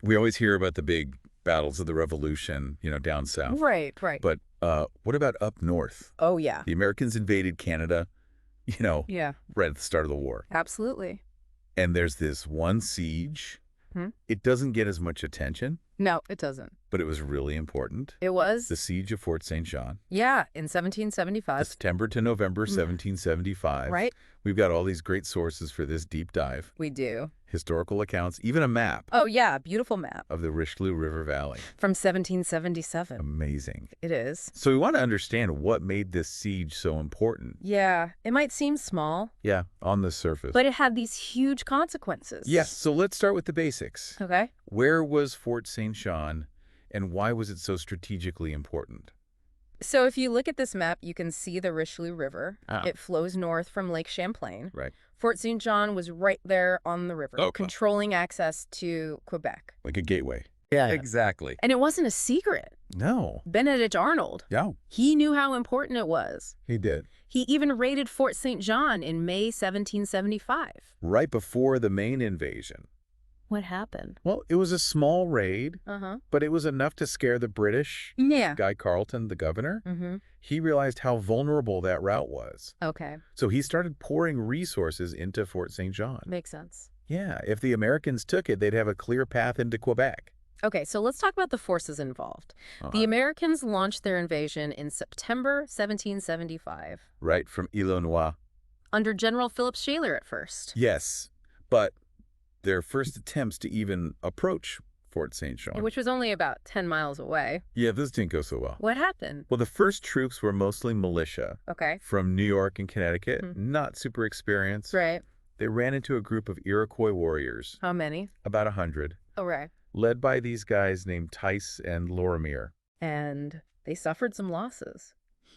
We always hear about the big battles of the Revolution, down south. Right, right. But what about up north? Oh, yeah. The Americans invaded Canada, Yeah, right at the start of the war. absolutely. And there's this one siege. Hmm? It doesn't get as much attention, No, it doesn't. but it was really important. It was? The siege of Fort St. John. Yeah, in 1775. September to November 1775. Right? We've got all these great sources for this deep dive. We do. Historical accounts, even a map Oh, yeah, beautiful map. of the Richelieu River Valley. From 1777. Amazing. It is. So we want to understand what made this siege so important. Yeah, it might seem small, Yeah, on the surface. but it had these huge consequences. Yes, so let's start with the basics. Okay. Where was Fort St. John, and why was it so strategically important? So if you look at this map, you can see the Richelieu River. Ah. It flows north from Lake Champlain. Right. Fort St. John was right there on the river, Oh. controlling access to Quebec. Like a gateway. Yeah. Exactly. And it wasn't a secret. No. Benedict Arnold, Yeah, he knew how important it was. he did. He even raided Fort St. John in May 1775. Right before the main invasion. What happened? Well, it was a small raid, Uh-huh. but it was enough to scare the British. Yeah. Guy Carleton, the governor, Mm-hmm. he realized how vulnerable that route was. Okay. So he started pouring resources into Fort St. John. Makes sense. Yeah, if the Americans took it, they'd have a clear path into Quebec. Okay, so let's talk about the forces involved. The Americans launched their invasion in September 1775 Right, from Illinois. under General Philip Shaler at first. Yes, but their first attempts to even approach Fort St. John. Which was only about 10 miles away. Yeah, this didn't go so well. What happened? Well, the first troops were mostly militia Okay. from New York and Connecticut, Mhm. not super experienced. Right. They ran into a group of Iroquois warriors, How many? about 100, Oh, right. led by these guys named Tice and Lorimer. And they suffered some losses.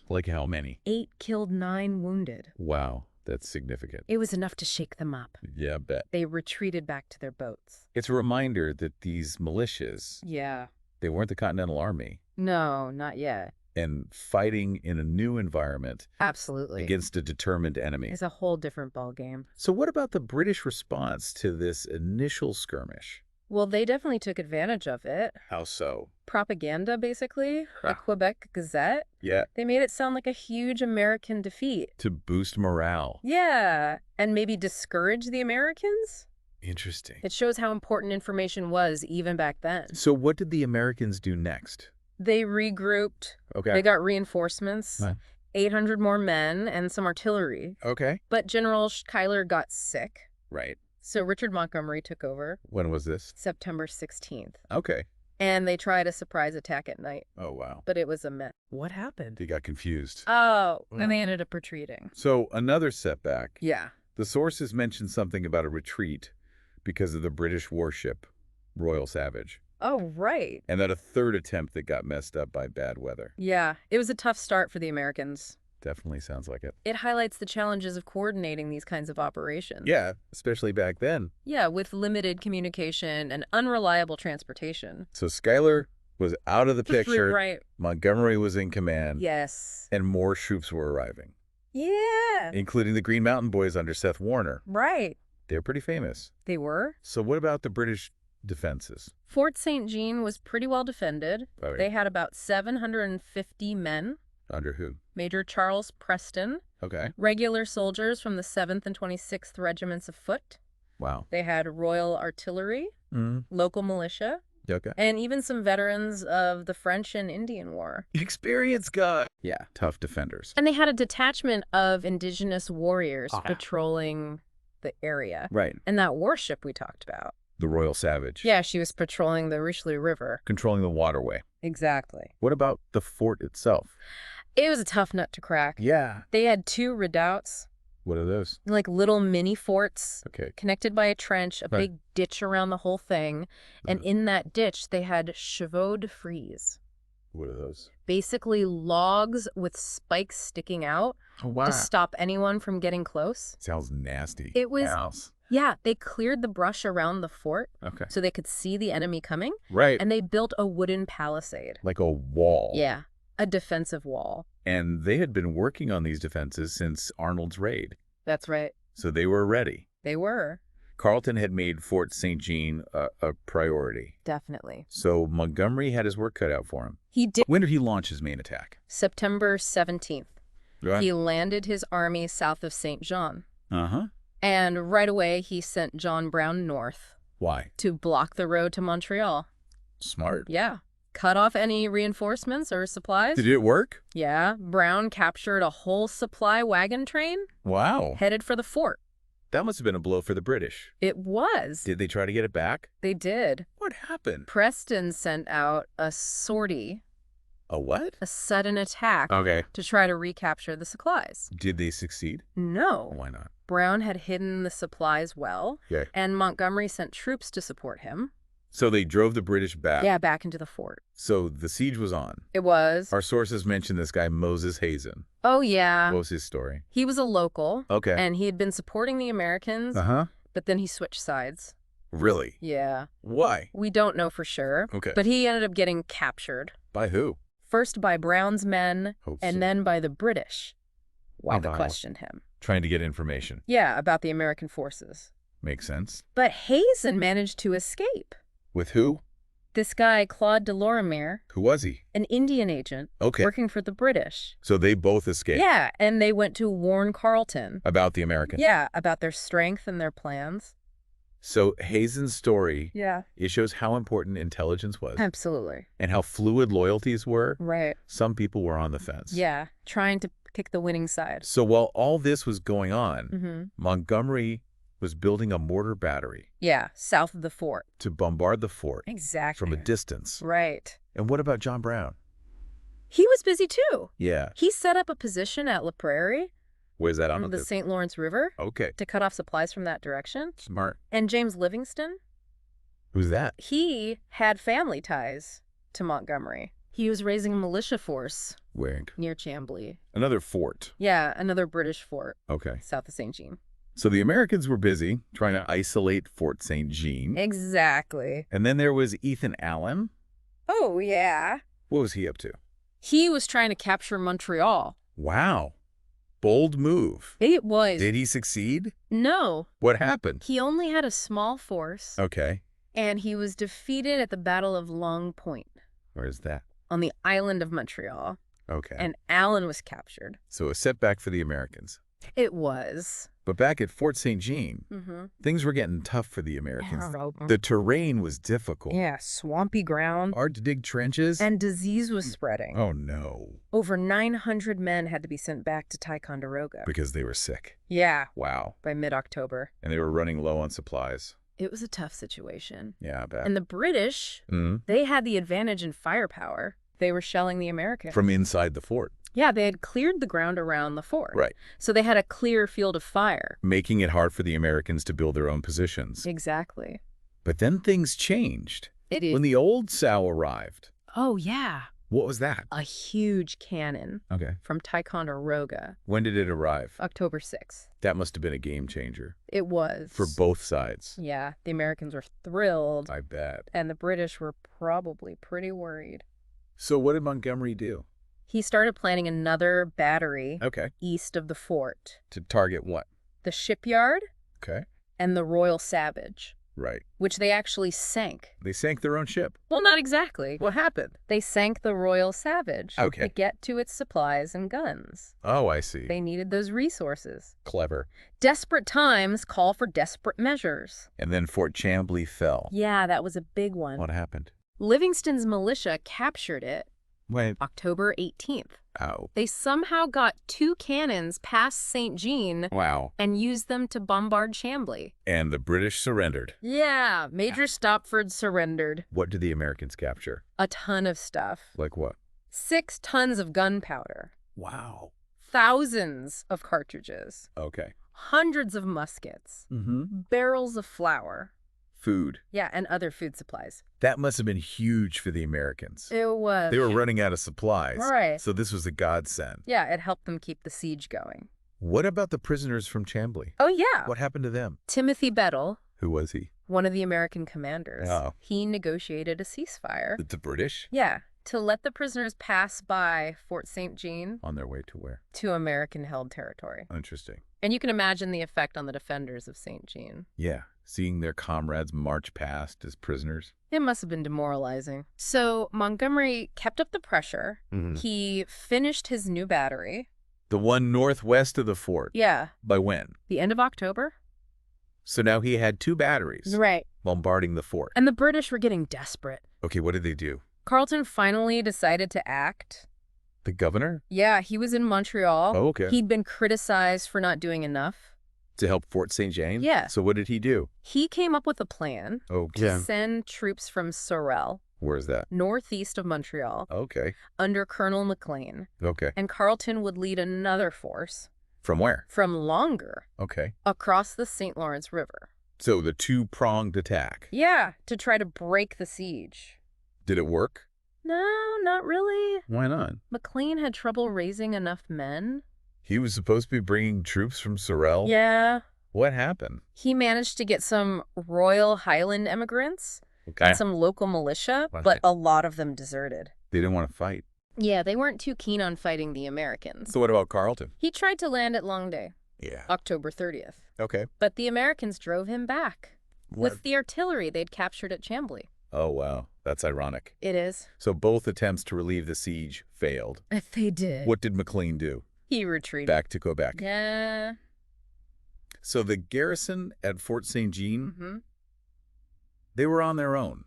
Like how many? 8 killed, 9 wounded. Wow, that's significant. It was enough to shake them up. Yeah, I bet. They retreated back to their boats. It's a reminder that these militias, Yeah. they weren't the Continental Army, No, not yet. and fighting in a new environment Absolutely. against a determined enemy. It's a whole different ballgame. So what about the British response to this initial skirmish? Well, they definitely took advantage of it. How so? Propaganda, basically. The Ah. Quebec Gazette. Yeah, They made it sound like a huge American defeat. to boost morale. Yeah, and maybe discourage the Americans? Interesting. It shows how important information was even back then. So what did the Americans do next? They regrouped. Okay. They got reinforcements, Right. 800 more men, and some artillery. Okay. But General Schuyler got sick, Right. so Richard Montgomery took over When was this? September 16th. Okay. And they tried a surprise attack at night, Oh, wow. but it was a mess. What happened? They got confused. Oh, and they ended up retreating. So another setback. Yeah. The sources mention something about a retreat because of the British warship, Royal Savage, Oh, right. and that a third attempt that got messed up by bad weather. Yeah, it was a tough start for the Americans. Definitely sounds like it. It highlights the challenges of coordinating these kinds of operations. Yeah, especially back then. Yeah, with limited communication and unreliable transportation. So Schuyler was out of the picture. Right. Montgomery was in command. Yes. And more troops were arriving, Yeah. including the Green Mountain Boys under Seth Warner. Right. They're pretty famous. They were. So what about the British defenses? Fort St. Jean was pretty well defended. Oh, yeah. They had about 750 men. Under who? Major Charles Preston, Okay. regular soldiers from the 7th and 26th Regiments of Foot. Wow. They had Royal Artillery, Mm. local militia, Okay. and even some veterans of the French and Indian War. Experienced guy. Yeah. Tough defenders. And they had a detachment of indigenous warriors Ah. patrolling the area. Right. And that warship we talked about. The Royal Savage. Yeah, she was patrolling the Richelieu River. Controlling the waterway. Exactly. What about the fort itself? It was a tough nut to crack. Yeah. They had 2 redoubts, What are those? like little mini forts, Okay. connected by a trench, a Right. big ditch around the whole thing. And in that ditch, they had chevaux de frise. What are those? Basically logs with spikes sticking out Oh, wow. to stop anyone from getting close. Sounds nasty. It was- House. Yeah, they cleared the brush around the fort Okay. so they could see the enemy coming, Right. and they built a wooden palisade. Like a wall. Yeah, a defensive wall. And they had been working on these defenses since Arnold's raid. That's right. So they were ready. They were. Carleton had made Fort St. Jean a priority. Definitely. So Montgomery had his work cut out for him. He did. When did he launch his main attack? September 17th. Right. He landed his army south of St. John. Uh-huh. And right away, he sent John Brown north. Why? To block the road to Montreal. Smart. Yeah. Cut off any reinforcements or supplies. Did it work? Yeah. Brown captured a whole supply wagon train. Wow. Headed for the fort. That must have been a blow for the British. It was. Did they try to get it back? They did. What happened? Preston sent out a sortie. A what? A sudden attack. Okay. To try to recapture the supplies. Did they succeed? No. Why not? Brown had hidden the supplies well. Yeah. And Montgomery sent troops to support him. So they drove the British back. Yeah, back into the fort. So the siege was on. It was. Our sources mention this guy, Moses Hazen. Oh, yeah. What was his story? He was a local. Okay. And he had been supporting the Americans. Uh-huh. But then he switched sides. Really? Yeah. Why? We don't know for sure. Okay. But he ended up getting captured. By who? First by Brown's men, and then by the British. Why they questioned him. Trying to get information. Yeah, about the American forces. Makes sense. But Hazen managed to escape. With who? This guy, Claude de Lorimer. Who was he? An Indian agent. Okay. Working for the British. So they both escaped. Yeah, and they went to warn Carleton. About the Americans. Yeah, about their strength and their plans. So Hazen's story, yeah, it shows how important intelligence was. Absolutely. And how fluid loyalties were. Right. Some people were on the fence. Yeah, trying to pick the winning side. So while all this was going on, Montgomery was building a mortar battery. Yeah, south of the fort. To bombard the fort. Exactly. From a distance. Right. And what about John Brown? He was busy too. Yeah. He set up a position at La Prairie. Where's that on the St. Lawrence River. Okay. To cut off supplies from that direction. Smart. And James Livingston. Who's that? He had family ties to Montgomery. He was raising a militia force. Where? Near Chambly. Another fort. Yeah, another British fort. Okay. South of St. Jean. So the Americans were busy trying to isolate Fort St. Jean. Exactly. And then there was Ethan Allen. Oh, yeah. What was he up to? He was trying to capture Montreal. Wow. Bold move. It was. Did he succeed? No. What happened? He only had a small force. Okay. And he was defeated at the Battle of Long Point. Where is that? On the island of Montreal. Okay. And Allen was captured. So a setback for the Americans. It was. But back at Fort St. Jean, things were getting tough for the Americans. The terrain was difficult. Yeah, swampy ground. Hard to dig trenches. And disease was spreading. Oh, no. Over 900 men had to be sent back to Ticonderoga. Because they were sick. Yeah. Wow. By mid-October. And they were running low on supplies. It was a tough situation. Yeah, I bet. And the British, they had the advantage in firepower. They were shelling the Americans. From inside the fort. Yeah, they had cleared the ground around the fort. Right. So they had a clear field of fire. Making it hard for the Americans to build their own positions. Exactly. But then things changed. It is. When the old sow arrived. Oh, yeah. What was that? A huge cannon. Okay. From Ticonderoga. When did it arrive? October 6th. That must have been a game changer. It was. For both sides. Yeah, the Americans were thrilled. I bet. And the British were probably pretty worried. So what did Montgomery do? He started planning another battery east of the fort. To target what? The shipyard and the Royal Savage. Right. Which they actually sank. They sank their own ship? Well, not exactly. What happened? They sank the Royal Savage to get to its supplies and guns. Oh, I see. They needed those resources. Clever. Desperate times call for desperate measures. And then Fort Chambly fell. Yeah, that was a big one. What happened? Livingston's militia captured it. When? October 18th. Oh. They somehow got 2 cannons past St. Jean. Wow. And used them to bombard Chambly. And the British surrendered. Yeah, Major Stopford surrendered. What did the Americans capture? A ton of stuff. Like what? 6 tons of gunpowder. Wow. Thousands of cartridges. Okay. Hundreds of muskets. Barrels of flour. Food. Yeah, and other food supplies. That must have been huge for the Americans. It was. They were running out of supplies. Right. So this was a godsend. Yeah, it helped them keep the siege going. What about the prisoners from Chambly? Oh, yeah. What happened to them? Timothy Bettle. Who was he? One of the American commanders. Oh. He negotiated a ceasefire. The British? Yeah, to let the prisoners pass by Fort St. Jean. On their way to where? To American-held territory. Interesting. And you can imagine the effect on the defenders of St. Jean. Yeah. seeing their comrades march past as prisoners? It must have been demoralizing. So Montgomery kept up the pressure. He finished his new battery. The one northwest of the fort? Yeah. By when? The end of October. So now he had 2 batteries. Right. Bombarding the fort. And the British were getting desperate. Okay, what did they do? Carleton finally decided to act. The governor? Yeah, he was in Montreal. Oh, okay. He'd been criticized for not doing enough. To help Fort St. James? Yeah. So what did he do? He came up with a plan to send troops from Sorel, Where's that? northeast of Montreal, Okay. under Colonel Maclean. Okay. And Carleton would lead another force From where? from Longer Okay. across the St. Lawrence River. So the 2-pronged attack. Yeah, to try to break the siege. Did it work? No, not really. Why not? Maclean had trouble raising enough men. He was supposed to be bringing troops from Sorel? Yeah. What happened? He managed to get some Royal Highland immigrants, Okay. some local militia, Right. but a lot of them deserted. They didn't want to fight. Yeah, they weren't too keen on fighting the Americans. So what about Carleton? He tried to land at Longueuil, Yeah. October 30th, Okay. but the Americans drove him back with the artillery they'd captured at Chambly. Oh, wow. That's ironic. It is. So both attempts to relieve the siege failed. They did. What did Maclean do? He retreated. Back to Quebec. Yeah. So the garrison at Fort St. Jean, Mm-hmm. they were on their own.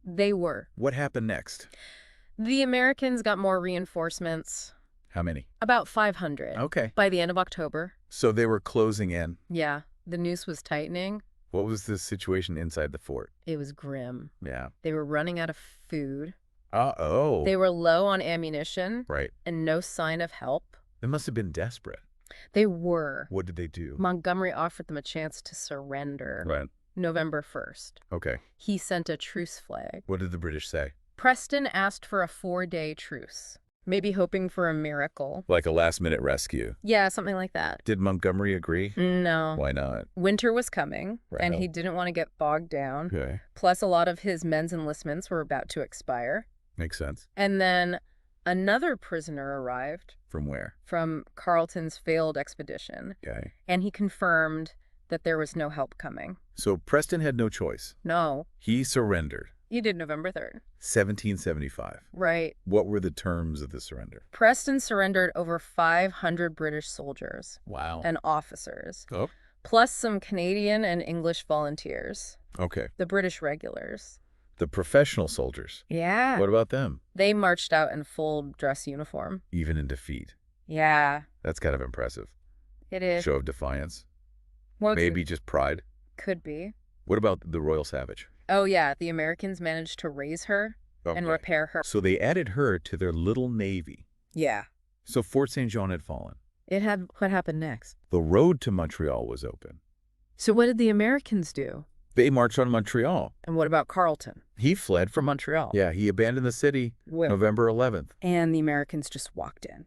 They were. What happened next? The Americans got more reinforcements, How many? about 500, Okay. by the end of October. So they were closing in. Yeah, the noose was tightening. What was the situation inside the fort? It was grim. Yeah. They were running out of food. Uh-oh. They were low on ammunition Right. and no sign of help. They must have been desperate. They were. What did they do? Montgomery offered them a chance to surrender. Right. November 1st. Okay. He sent a truce flag. What did the British say? Preston asked for a 4-day truce, maybe hoping for a miracle. Like a last-minute rescue. Yeah, something like that. Did Montgomery agree? No. Why not? Winter was coming, Right. and he didn't want to get bogged down. Okay. Plus, a lot of his men's enlistments were about to expire. Makes sense. And then another prisoner arrived From where? from Carleton's failed expedition, Okay. and he confirmed that there was no help coming. So Preston had no choice. No, He surrendered. he did November 3rd. 1775. Right. What were the terms of the surrender? Preston surrendered over 500 British soldiers Wow. and officers, Oh. plus some Canadian and English volunteers, Okay. the British regulars. The professional soldiers. Yeah. What about them? They marched out in full dress uniform. Even in defeat. Yeah, That's kind of impressive. it is. Show of defiance. Well, Maybe just pride. could be. What about the Royal Savage? Oh, yeah, the Americans managed to raise her and Okay. repair her. So they added her to their little navy. Yeah. So Fort St. John had fallen. What happened next? The road to Montreal was open. So what did the Americans do? They marched on Montreal. And what about Carleton? He fled From Montreal. Yeah, he abandoned the city When? November 11th. And the Americans just walked in.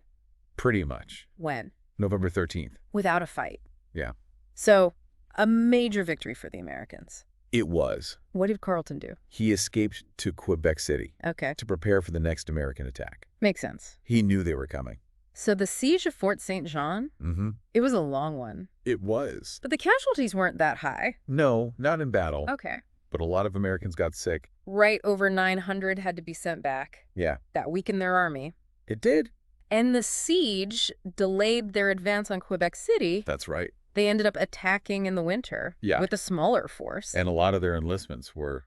Pretty much. When? November 13th. Without a fight. Yeah. So, a major victory for the Americans. It was. What did Carleton do? He escaped to Quebec City Okay. to prepare for the next American attack. Makes sense. He knew they were coming. So the siege of Fort St. Jean, Mm-hmm. it was a long one. It was. But the casualties weren't that high. No, not in battle. Okay. But a lot of Americans got sick. Right over 900 had to be sent back. Yeah. That weakened their army. It did. And the siege delayed their advance on Quebec City. That's right. They ended up attacking in the winter Yeah. with a smaller force. And a lot of their enlistments were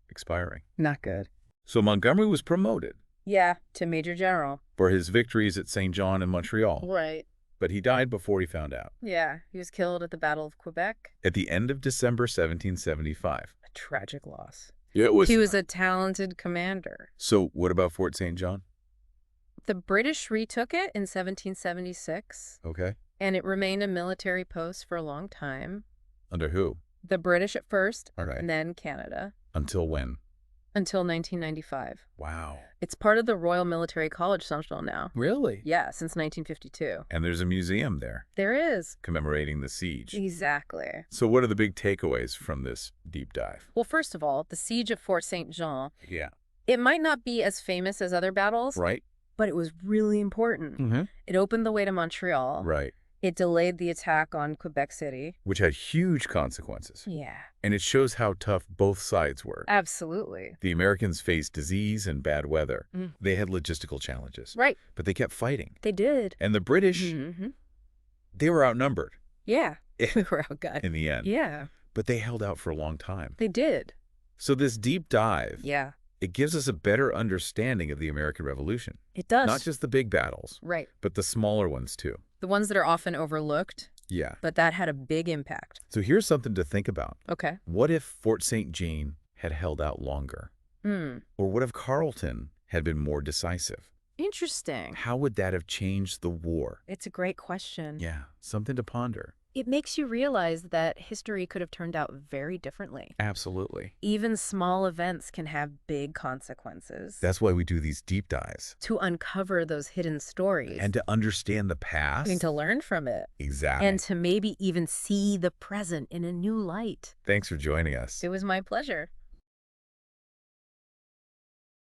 expiring. Not good. So Montgomery was promoted Yeah, to Major General. for his victories at St. John and Montreal. Right. But he died before he found out. Yeah, he was killed at the Battle of Quebec. At the end of December 1775. A tragic loss. It was. He was a talented commander. So what about Fort St. John? The British retook it in 1776, Okay. and it remained a military post for a long time. Under who? The British at first, All right. and then Canada, Until when? until 1995. Wow. It's part of the Royal Military College Central now. Really? Yeah, since 1952. And there's a museum there There is. commemorating the siege. Exactly. So what are the big takeaways from this deep dive? Well, first of all, the siege of Fort St. Jean, Yeah. it might not be as famous as other battles, Right? but it was really important. Mm-hmm. It opened the way to Montreal. Right. It delayed the attack on Quebec City. which had huge consequences. Yeah. And it shows how tough both sides were. Absolutely. The Americans faced disease and bad weather. Mm. They had logistical challenges. Right. But they kept fighting. They did. And the British, they were outnumbered Yeah. We were outgunned. in the end. Yeah. But they held out for a long time. They did. So this deep dive, Yeah. it gives us a better understanding of the American Revolution. It does. Not just the big battles, Right. but the smaller ones too. The ones that are often overlooked, Yeah. but that had a big impact. So here's something to think about. Okay. What if Fort St. Jean had held out longer? Or what if Carleton had been more decisive? Interesting. How would that have changed the war? It's a great question. Yeah, something to ponder. It makes you realize that history could have turned out very differently. Absolutely. Even small events can have big consequences. That's why we do these deep dives. To uncover those hidden stories. And to understand the past. And to learn from it. Exactly. And to maybe even see the present in a new light. Thanks for joining us. It was my pleasure.